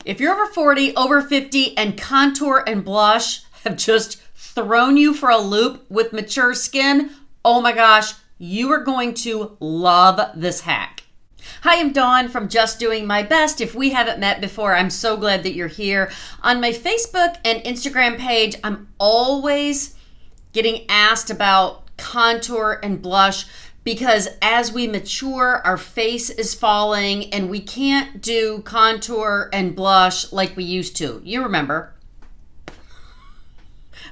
If you're over 40, over 50, and contour and blush have just thrown you for a loop with mature skin, oh my gosh, you are going to love this hack. Hi, I'm Dawn from Just Doing My Best. If we haven't met before, I'm so glad that you're here. On my Facebook and Instagram page, I'm always getting asked about contour and blush because as we mature, our face is falling and we can't do contour and blush like we used to. You remember.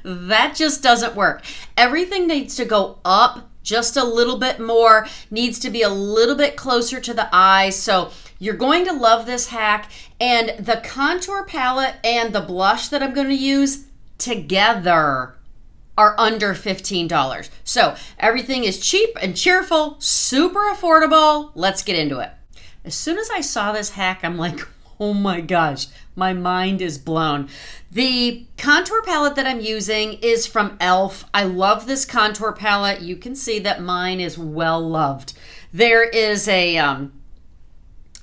That just doesn't work. Everything needs to go up just a little bit more, needs to be a little bit closer to the eyes. So you're going to love this hack. And the contour palette and the blush that I'm going to use together are under $15. So everything is cheap and cheerful, super affordable. Let's get into it. As soon as I saw this hack, I'm like, oh my gosh, my mind is blown. The contour palette that I'm using is from e.l.f. I love this contour palette. You can see that mine is well loved. There is a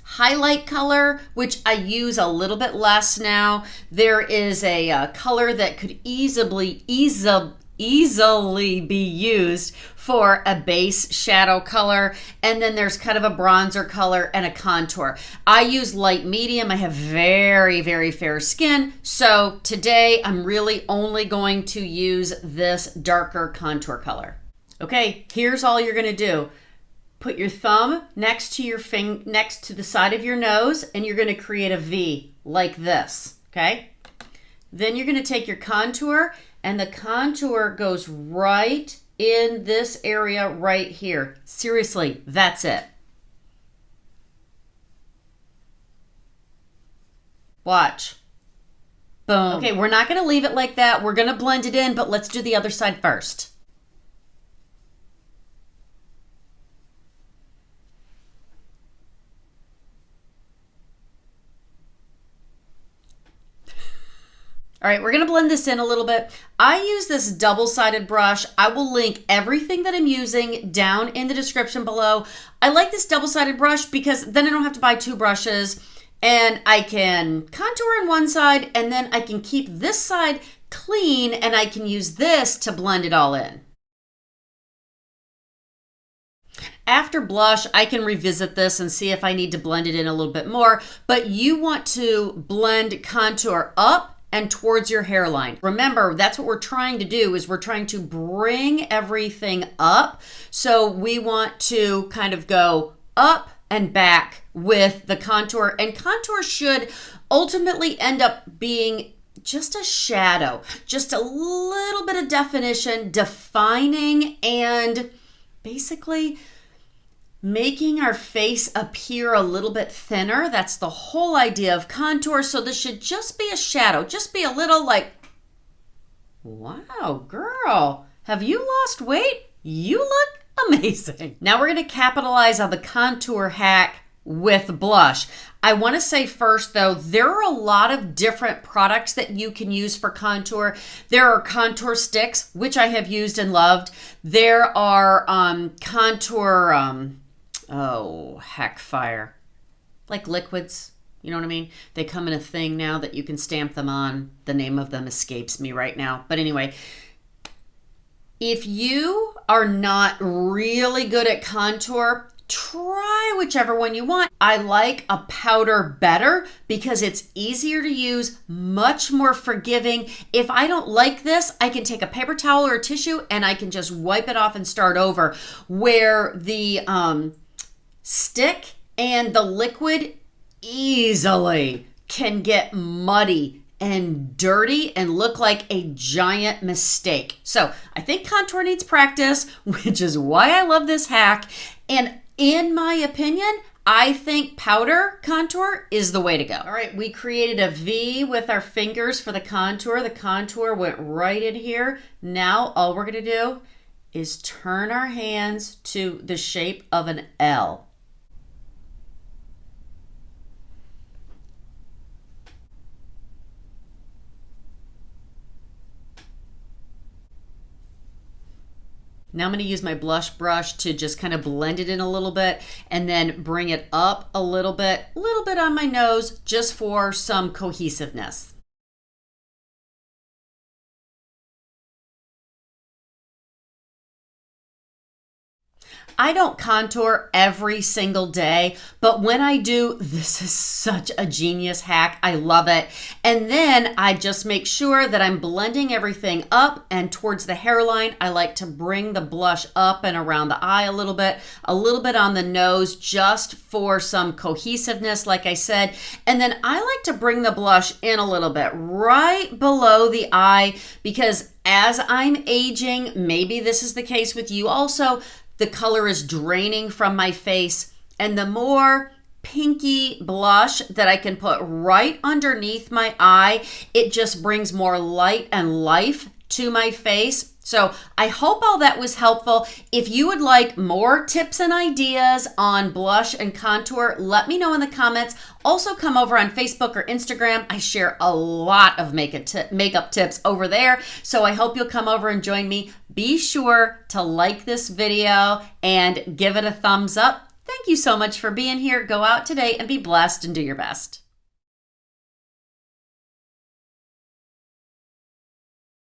highlight color, which I use a little bit less now. There is a color that could easily be used for a base shadow color, and then there's kind of a bronzer color and a contour. I use light medium. I have very, very fair skin, so today I'm really only going to use this darker contour color. Okay, here's all you're gonna do. Put your thumb next to your next to the side of your nose, and you're gonna create a V like this, okay? Then you're gonna take your contour, and the contour goes right in this area right here. Seriously, that's it. Watch. Boom. Okay, we're not gonna leave it like that. We're gonna blend it in, but let's do the other side first. All right, we're gonna blend this in a little bit. I use this double-sided brush. I will link everything that I'm using down in the description below. I like this double-sided brush because then I don't have to buy two brushes, and I can contour on one side, and then I can keep this side clean, and I can use this to blend it all in. After blush, I can revisit this and see if I need to blend it in a little bit more, but you want to blend contour up and towards your hairline. Remember, that's what we're trying to do, is we're trying to bring everything up. So we want to kind of go up and back with the contour, and contour should ultimately end up being just a shadow, just a little bit of definition, defining, and basically making our face appear a little bit thinner. That's the whole idea of contour. So this should just be a shadow, just be a little like, wow, girl, have you lost weight? You look amazing. Now we're gonna capitalize on the contour hack with blush. I wanna say first though, there are a lot of different products that you can use for contour. There are contour sticks, which I have used and loved. There are contour, oh, heck fire. Like liquids, you know what I mean? They come in a thing now that you can stamp them on. The name of them escapes me right now. But anyway, if you are not really good at contour, try whichever one you want. I like a powder better because it's easier to use, much more forgiving. If I don't like this, I can take a paper towel or a tissue and I can just wipe it off and start over. Where the stick and the liquid easily can get muddy and dirty and look like a giant mistake. So I think contour needs practice, which is why I love this hack. And in my opinion, I think powder contour is the way to go. All right, we created a V with our fingers for the contour. The contour went right in here. Now all we're gonna do is turn our hands to the shape of an L. Now I'm going to use my blush brush to just kind of blend it in a little bit and then bring it up a little bit on my nose just for some cohesiveness. I don't contour every single day, but when I do, this is such a genius hack. I love it. And then I just make sure that I'm blending everything up, and towards the hairline, I like to bring the blush up and around the eye a little bit on the nose, just for some cohesiveness, like I said. And then I like to bring the blush in a little bit right below the eye, because as I'm aging, maybe this is the case with you also, the color is draining from my face, and the more pinky blush that I can put right underneath my eye, it just brings more light and life to my face. So I hope all that was helpful. If you would like more tips and ideas on blush and contour, let me know in the comments. Also, come over on Facebook or Instagram. I share a lot of makeup tips over there. So I hope you'll come over and join me. Be sure to like this video and give it a thumbs up. Thank you so much for being here. Go out today and be blessed and do your best.